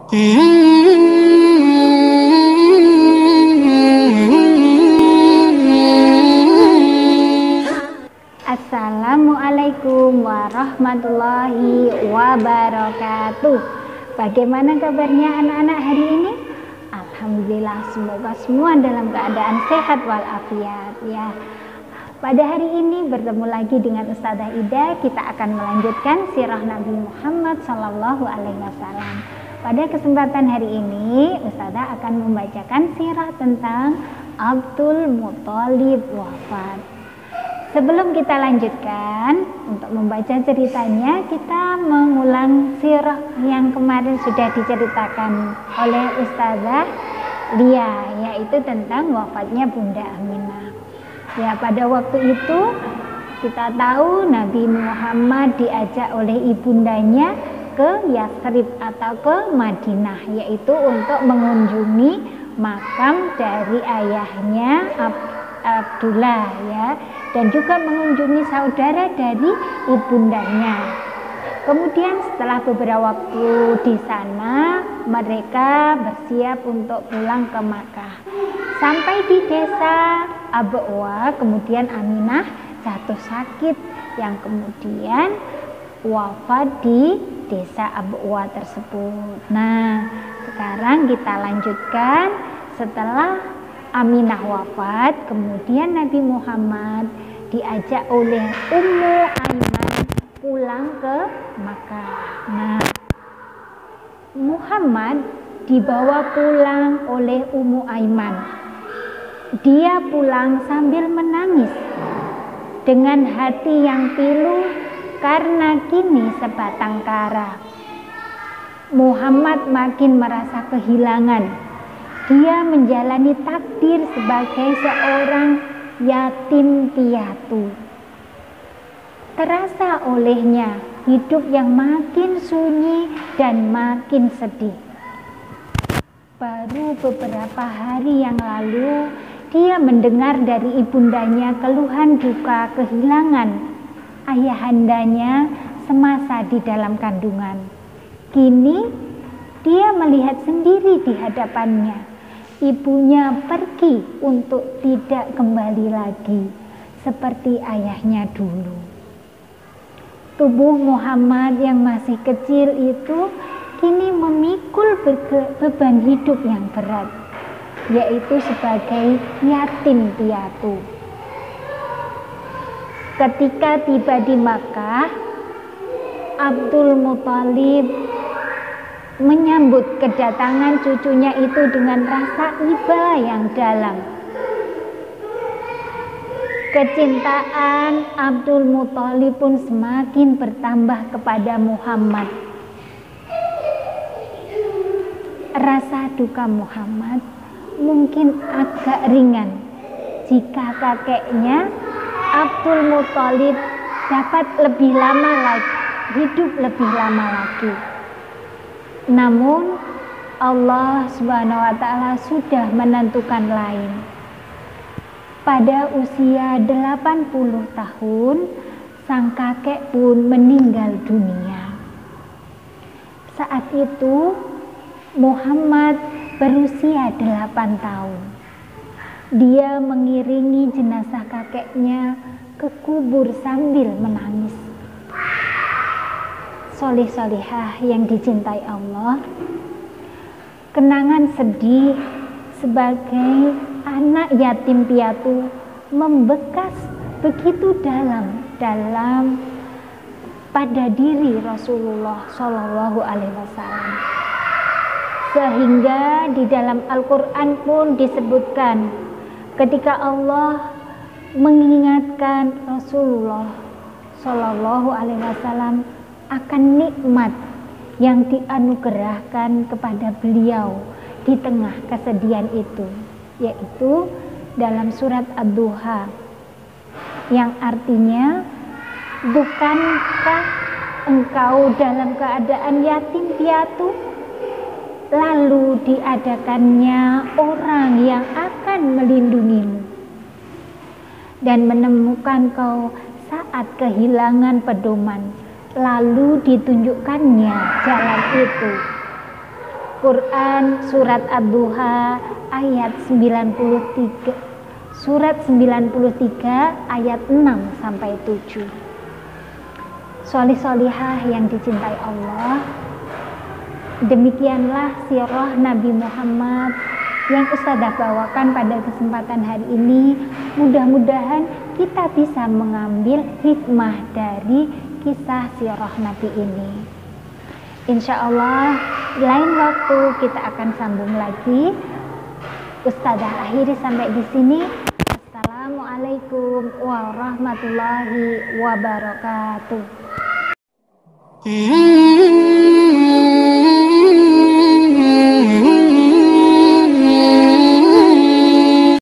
Assalamualaikum warahmatullahi wabarakatuh. Bagaimana kabarnya anak-anak hari ini? Alhamdulillah, semoga semua dalam keadaan sehat walafiat ya. Pada hari ini bertemu lagi dengan Ustazah Ida. Kita akan melanjutkan sirah Nabi Muhammad SAW. Pada kesempatan hari ini Ustazah akan membacakan sirah tentang Abdul Muthalib wafat. Sebelum kita lanjutkan untuk membaca ceritanya, kita mengulang sirah yang kemarin sudah diceritakan oleh Ustazah Lia, yaitu tentang wafatnya Bunda Aminah. Ya, pada waktu itu kita tahu Nabi Muhammad diajak oleh ibundanya ke Yathrib atau ke Madinah, yaitu untuk mengunjungi makam dari ayahnya Abdullah ya, dan juga mengunjungi saudara dari ibundanya. Kemudian setelah beberapa waktu di sana, mereka bersiap untuk pulang ke Makkah. Sampai di desa Abwa, kemudian Aminah jatuh sakit yang kemudian wafat di desa Abwa tersebut. Nah, sekarang kita lanjutkan. Setelah Aminah wafat, kemudian Nabi Muhammad diajak oleh Ummu Aiman pulang ke Makkah. Nah, Muhammad dibawa pulang oleh Ummu Aiman. Dia pulang sambil menangis dengan hati yang pilu karena kini sebatang kara. Muhammad makin merasa kehilangan. Dia menjalani takdir sebagai seorang yatim piatu. Terasa olehnya hidup yang makin sunyi dan makin sedih. Baru beberapa hari yang lalu, dia mendengar dari ibundanya keluhan duka kehilangan ayahandanya semasa di dalam kandungan. Kini dia melihat sendiri di hadapannya, ibunya pergi untuk tidak kembali lagi seperti ayahnya dulu. Tubuh Muhammad yang masih kecil itu kini memikul beban hidup yang berat, yaitu sebagai yatim piatu. Ketika tiba di Makkah, Abdul Muthalib menyambut kedatangan cucunya itu dengan rasa iba yang dalam. Kecintaan Abdul Muthalib pun semakin bertambah kepada Muhammad. Rasa duka Muhammad mungkin agak ringan jika kakeknya Abdul Muthalib dapat lebih lama lagi, hidup lebih lama lagi. Namun Allah Subhanahu wa taala sudah menentukan lain. Pada usia 80 tahun, sang kakek pun meninggal dunia. Saat itu Muhammad berusia 8 tahun. Dia mengiringi jenazah kakeknya ke kubur sambil menangis. Soleh-solehah yang dicintai Allah, kenangan sedih sebagai anak yatim piatu membekas begitu dalam pada diri Rasulullah Shallallahu Alaihi Wasallam, sehingga di dalam Al-Quran pun disebutkan ketika Allah mengingatkan Rasulullah Shallallahu Alaihi Wasallam akan nikmat yang dianugerahkan kepada beliau di tengah kesedihan itu, yaitu dalam surat Ad-Duha, yang artinya, bukankah engkau dalam keadaan yatim piatu, lalu diadakannya orang yang akan melindungimu dan menemukan kau saat kehilangan pedoman, lalu ditunjukkannya jalan itu. Quran surat Ad-Duha ayat 93. Surat 93 ayat 6 sampai 7. Sholih-sholihah yang dicintai Allah, demikianlah sirah Nabi Muhammad yang Ustadzah bawakan pada kesempatan hari ini. Mudah-mudahan kita bisa mengambil hikmah dari kisah sirah Nabi ini. Insya Allah lain waktu kita akan sambung lagi. Ustadzah akhiri sampai di sini. Assalamualaikum warahmatullahi wabarakatuh.